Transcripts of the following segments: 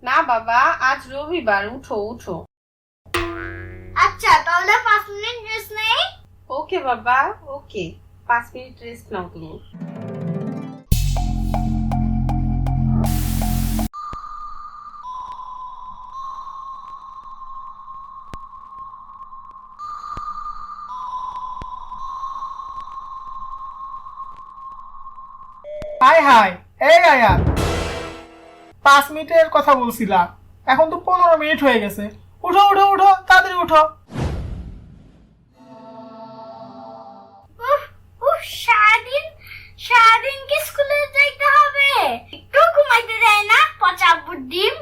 না বাবা, আজ রবিবার, উঠো উঠো। আচ্ছা তাহলে 5 মিনিট রেস্ট নেই। ওকে বাবা, ওকে, 5 মিনিট রেস্ট নাও তুমি। হাই হাই, এই আয়াত, 5 মিনিটের কথা বলছিলাম, এখন তো 15 মিনিট হয়ে গেছে। উঠো উঠো উঠো, তাড়াতাড়ি উঠো। উফ উফ, সারাদিন সারাদিন কি স্কুলে যাইতে হবে? একটু ঘুমাইতে দেয় না পচা আব্বুর ডিম।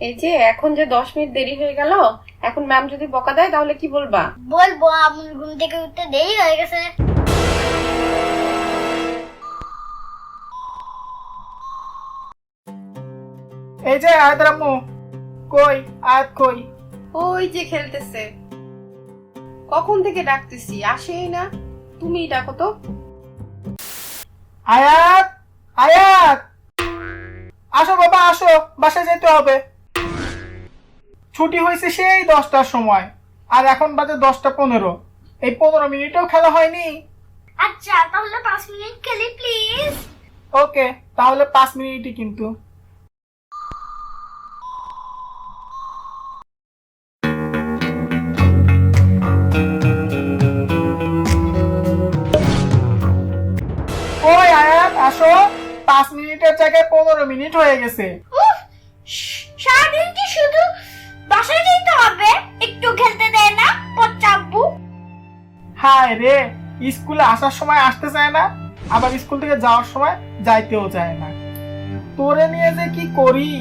এই যে এখন যে 10 মিনিট দেরি হয়ে গেল, এখন ম্যাম যদি বকা দেয় তাহলে কি বলবা? বলবো আম্মুর ঘুম থেকে উঠতে দেরি হয়ে গেছে। এই যে আয়াত আম্মু, কই আয়াত কই? ওই যে খেলতেছে, কখন থেকে ডাকতেছি আসেই না। তুমি ডাকো তো। আয়াত, আয়াত, আসো বাবা আসো, বাসায় যেতে হবে। ছুটি হয়েছে সেই 10টার সময়, আর এখন বাজে 10টা 15। এই 15 মিনিটেও খেলা হয়নি। আচ্ছা তাহলে 5 মিনিট খেলি প্লিজ। ওকে, তাহলে 5 মিনিটই কিন্তু। ওই আয়াত আসো, 5 মিনিটের জায়গায় 15 মিনিট হয়ে গেছে। উফ, সারাদিন কি শুধু বাসায় যেতে হবে? একটু খেলতে দেয় না পচা আব্বু। হায় রে, স্কুলে আসার সময় আসতে চায় না, আবার স্কুল থেকে যাওয়ার সময় যাইতেও চায় না। তোরে নিয়ে যে কি করি।